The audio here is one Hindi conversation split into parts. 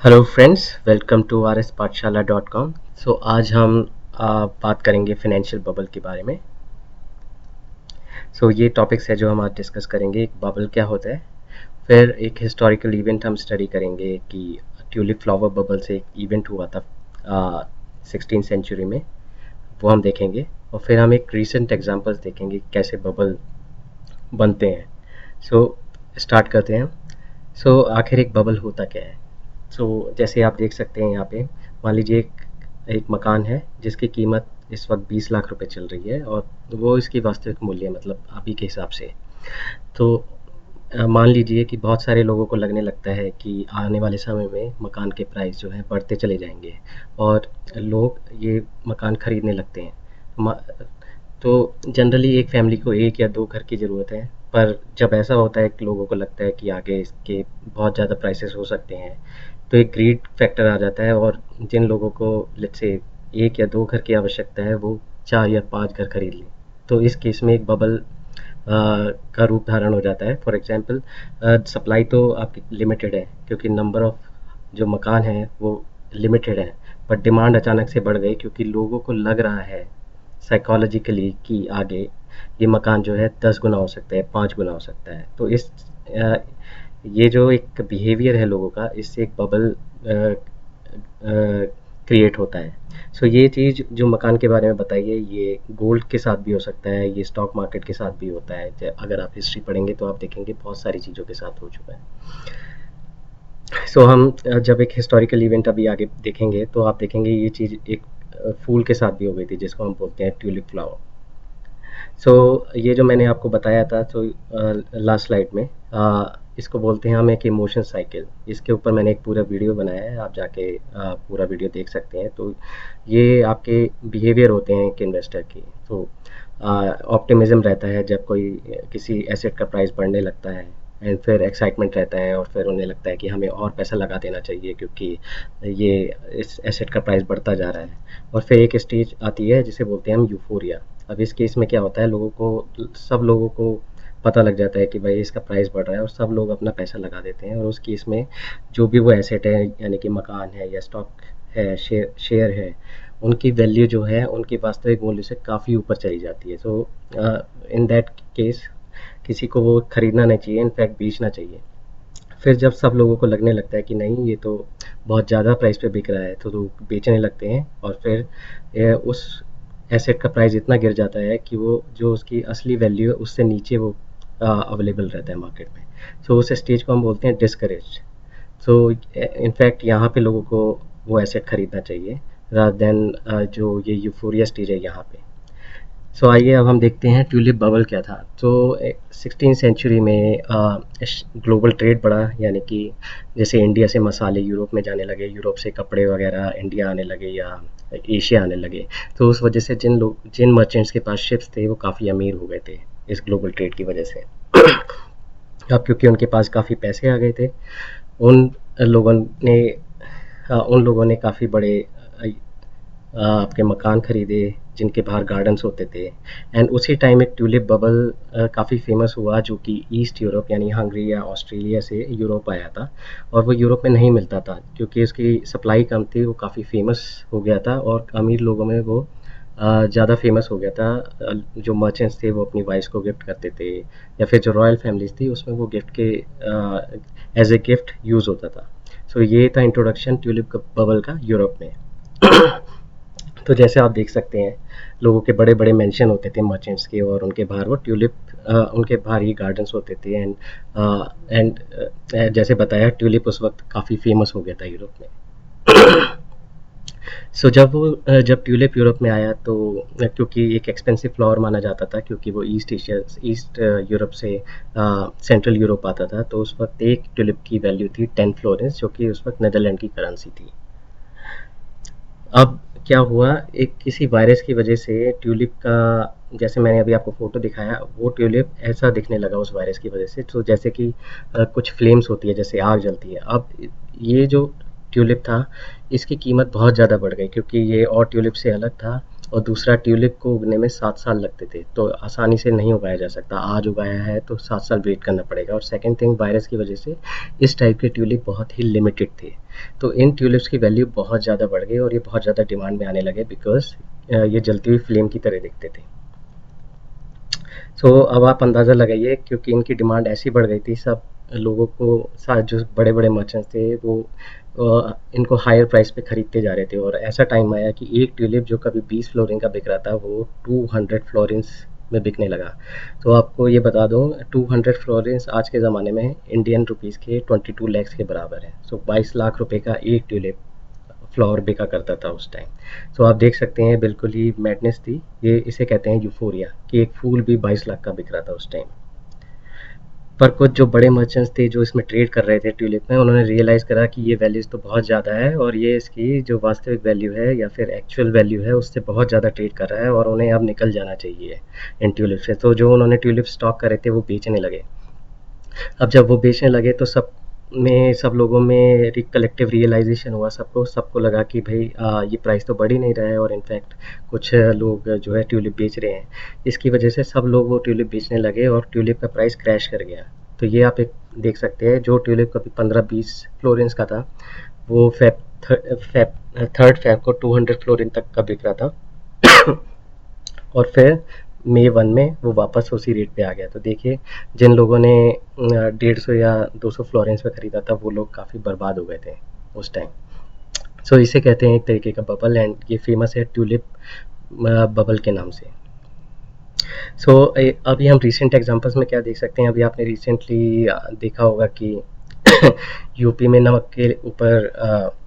Hello friends, welcome to rspathshala.com। So आज हम बात करेंगे फिनेंशियल बबल के बारे में। ये टॉपिक्स है जो हम आज डिस्कस करेंगे। एक बबल क्या होता है, फिर एक हिस्टोरिकल इवेंट हम स्टडी करेंगे कि ट्यूलिप फ्लावर बबल से एक इवेंट हुआ था 16th सेंचुरी में, वो हम देखेंगे। और फिर हम एक रीसेंट एग्जांपल्स देखेंगे कैसे बबल बनते हैं। स्टार्ट करते हैं। आखिर एक बबल होता क्या है। जैसे आप देख सकते हैं यहाँ पे, मान लीजिए एक मकान है जिसकी कीमत इस वक्त 20 लाख रुपए चल रही है, और वो इसकी वास्तविक मूल्य मतलब अभी के हिसाब से। तो मान लीजिए कि बहुत सारे लोगों को लगने लगता है कि आने वाले समय में मकान के प्राइस जो है बढ़ते चले जाएंगे, और लोग ये मकान खरीदने लगते हैं। तो जनरली एक फैमिली को एक या दो घर की ज़रूरत है, पर जब ऐसा होता है कि लोगों को लगता है कि आगे इसके बहुत ज़्यादा प्राइसेस हो सकते हैं, तो एक ग्रीड फैक्टर आ जाता है, और जिन लोगों को लेट्स से एक या दो घर की आवश्यकता है, वो 4 या 5 घर खरीद लें। तो इस केस में एक बबल का रूप धारण हो जाता है। फॉर एग्जांपल, सप्लाई तो आपकी लिमिटेड है क्योंकि नंबर ऑफ जो मकान हैं वो लिमिटेड है, पर डिमांड अचानक से बढ़ गई क्योंकि लोगों को लग रहा है साइकोलॉजिकली कि आगे ये मकान जो है 10 गुना हो सकता है, 5 गुना हो सकता है। तो ये जो एक बिहेवियर है लोगों का, इससे एक बबल क्रिएट होता है। ये चीज़ जो मकान के बारे में बताई है, ये गोल्ड के साथ भी हो सकता है, ये स्टॉक मार्केट के साथ भी होता है। अगर आप हिस्ट्री पढ़ेंगे तो आप देखेंगे बहुत सारी चीज़ों के साथ हो चुका है। हम जब एक हिस्टोरिकल इवेंट अभी आगे देखेंगे तो आप देखेंगे ये चीज़ एक फूल के साथ भी हो गई थी, जिसको हम बोलते हैं ट्यूलिप फ्लावर। ये जो मैंने आपको बताया था, लास्ट स्लाइड में, इसको बोलते हैं हम एक इमोशन साइकिल। इसके ऊपर मैंने एक पूरा वीडियो बनाया है, आप जाके पूरा वीडियो देख सकते हैं। तो ये आपके बिहेवियर होते हैं एक इन्वेस्टर की। ऑप्टिमिज्म रहता है जब कोई किसी एसेट का प्राइस बढ़ने लगता है, एंड फिर एक्साइटमेंट रहता है, और फिर उन्हें लगता है कि हमें और पैसा लगा देना चाहिए क्योंकि ये इस एसेट का प्राइस बढ़ता जा रहा है। और फिर एक स्टेज आती है जिसे बोलते हैं हम यूफोरिया। अब इस केस में क्या होता है, सब लोगों को पता लग जाता है कि भाई इसका प्राइस बढ़ रहा है, और सब लोग अपना पैसा लगा देते हैं। और उस केस में जो भी वो एसेट है, यानी कि मकान है या स्टॉक है, शेयर है, उनकी वैल्यू जो है उनकी वास्तविक मूल्य से काफ़ी ऊपर चली जाती है। इन दैट केस किसी को वो खरीदना नहीं चाहिए, इनफैक्ट बेचना चाहिए। फिर जब सब लोगों को लगने लगता है कि नहीं, ये तो बहुत ज़्यादा प्राइस पे बिक रहा है, तो लोग बेचने लगते हैं, और फिर उस एसेट का प्राइस इतना गिर जाता है कि वो जो उसकी असली वैल्यू है उससे नीचे वो अवेलेबल रहता है मार्केट में। उस स्टेज को हम बोलते हैं डिस्करेज। इनफैक्ट यहाँ पे लोगों को वो एसेट खरीदना चाहिए रादर देन जो ये यूफोरिया स्टेज है यहाँ पे। आइए अब हम देखते हैं ट्यूलिप बबल क्या था। 16th सेंचुरी में ग्लोबल ट्रेड बढ़ा, यानी कि जैसे इंडिया से मसाले यूरोप में जाने लगे, यूरोप से कपड़े वगैरह इंडिया आने लगे या एशिया आने लगे। तो उस वजह से जिन मर्चेंट्स के पास शिप्स थे वो काफ़ी अमीर हो गए थे इस ग्लोबल ट्रेड की वजह से। अब क्योंकि उनके पास काफ़ी पैसे आ गए थे, उन लोगों ने काफ़ी बड़े आपके मकान खरीदे जिनके बाहर गार्डन्स होते थे। एंड उसी टाइम एक ट्यूलिप बबल काफ़ी फेमस हुआ, जो कि ईस्ट यूरोप यानी हंगरी या ऑस्ट्रेलिया से यूरोप आया था। और वो यूरोप में नहीं मिलता था क्योंकि उसकी सप्लाई कम थी, वो काफ़ी फेमस हो गया था, और अमीर लोगों में वो ज़्यादा फेमस हो गया था। जो मर्चेंट्स थे वो अपनी वाइफ्स को गिफ्ट करते थे, या फिर जो रॉयल फैमिलीज थी उसमें वो गिफ्ट के एज ए गिफ्ट यूज़ होता था। ये था इंट्रोडक्शन ट्यूलिप बबल का यूरोप में। तो जैसे आप देख सकते हैं, लोगों के बड़े बड़े मेंशन होते थे मर्चेंट्स के, और उनके बाहर वो ट्यूलिप उनके बाहर ही गार्डन्स होते थे। एंड जैसे बताया, ट्यूलिप उस वक्त काफ़ी फेमस हो गया था यूरोप में। जब ट्यूलिप यूरोप में आया, तो क्योंकि एक एक्सपेंसिव फ्लावर माना जाता था, क्योंकि वो ईस्ट यूरोप से सेंट्रल यूरोप आता था, तो उस वक्त एक ट्यूलिप की वैल्यू थी 10 फ्लोरेंस, जो कि उस वक्त नीदरलैंड की करेंसी थी। अब क्या हुआ, एक किसी वायरस की वजह से ट्यूलिप का, जैसे मैंने अभी आपको फोटो दिखाया, वो ट्यूलिप ऐसा दिखने लगा उस वायरस की वजह से। तो जैसे कि कुछ फ्लेम्स होती है, जैसे आग जलती है। अब ये जो ट्यूलिप था, इसकी कीमत बहुत ज़्यादा बढ़ गई क्योंकि ये और ट्यूलिप से अलग था, और दूसरा ट्यूलिप को उगने में 7 साल लगते थे, तो आसानी से नहीं उगाया जा सकता। आज उगाया है तो 7 साल वेट करना पड़ेगा। और सेकंड थिंग, वायरस की वजह से इस टाइप के ट्यूलिप बहुत ही लिमिटेड थे। तो इन ट्यूलिप्स की वैल्यू बहुत ज़्यादा बढ़ गई और ये बहुत ज़्यादा डिमांड में आने लगे, बिकॉज़ ये जलती हुई फ्लेम की तरह दिखते थे। सो अब आप अंदाज़ा लगाइए, क्योंकि इनकी डिमांड ऐसी बढ़ गई थी, सब लोगों को जो बड़े बड़े मर्चेंट्स थे वो इनको हायर प्राइस पे खरीदते जा रहे थे। और ऐसा टाइम आया कि एक ट्यूलिप जो कभी 20 फ्लोरिन का बिक रहा था, वो 200 फ्लोरिन्स में बिकने लगा। तो आपको ये बता दूं, 200 फ्लोरिन्स आज के ज़माने में इंडियन रुपीज़ के 22 लैक्स के बराबर है। सो 22 लाख रुपए का एक ट्यूलिप फ्लावर बिका करता था उस टाइम। सो आप देख सकते हैं, बिल्कुल ही मैडनेस थी। ये इसे कहते हैं यूफोरिया, कि एक फूल भी 22 लाख का बिक रहा था उस टाइम। पर कुछ जो बड़े मर्चेंट्स थे जो इसमें ट्रेड कर रहे थे ट्यूलिप में, उन्होंने रियलाइज़ करा कि ये वैल्यूज़ तो बहुत ज़्यादा है और ये इसकी जो वास्तविक वैल्यू है या फिर एक्चुअल वैल्यू है उससे बहुत ज़्यादा ट्रेड कर रहा है, और उन्हें अब निकल जाना चाहिए इन ट्यूलिप से। तो जो उन्होंने ट्यूलिप स्टॉक करे थे वो बेचने लगे। अब जब वो बेचने लगे तो सब लोगों में कलेक्टिव रियलाइजेशन हुआ, सबको सबको लगा कि भाई ये प्राइस तो बढ़ ही नहीं रहा है, और इनफैक्ट कुछ लोग जो है ट्यूलिप बेच रहे हैं। इसकी वजह से सब लोग वो ट्यूलिप बेचने लगे और ट्यूलिप का प्राइस क्रैश कर गया। तो ये आप एक देख सकते हैं, जो ट्यूलिप कभी 15-20 फ्लोरेंस का था, वो थर्ड फेब को 200 फ्लोरिन तक का बिक रहा था। और फिर मई 1 में वो वापस उसी रेट पे आ गया। तो देखिए, जिन लोगों ने 150 या 200 फ्लोरेंस में ख़रीदा था, वो लोग काफ़ी बर्बाद हो गए थे उस टाइम। सो इसे कहते हैं एक तरीके का बबल, एंड ये फेमस है ट्यूलिप बबल के नाम से। सो अभी हम रिसेंट एग्जांपल्स में क्या देख सकते हैं, अभी आपने रिसेंटली देखा होगा कि यूपी में नमक के ऊपर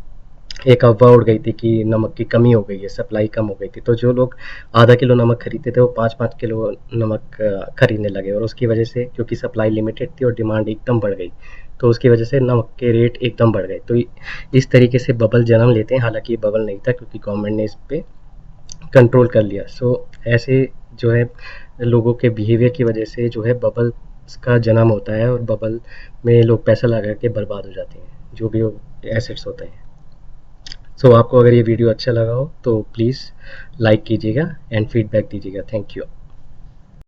एक अफवाह उड़ गई थी कि नमक की कमी हो गई है, सप्लाई कम हो गई थी। तो जो लोग आधा किलो नमक खरीदते थे, वो 5-5 किलो नमक खरीदने लगे, और उसकी वजह से, क्योंकि सप्लाई लिमिटेड थी और डिमांड एकदम बढ़ गई, तो उसकी वजह से नमक के रेट एकदम बढ़ गए। तो इस तरीके से बबल जन्म लेते हैं। हालांकि ये बबल नहीं था, क्योंकि गवर्नमेंट ने इस पे कंट्रोल कर लिया। सो ऐसे जो है लोगों के बिहेवियर की वजह से जो है बबल्स का जन्म होता है, और बबल में लोग पैसा लगा के बर्बाद हो जाते हैं, जो भी एसेट्स होते हैं। सो आपको अगर ये वीडियो अच्छा लगा हो तो प्लीज़ लाइक कीजिएगा एंड फीडबैक दीजिएगा। Thank you.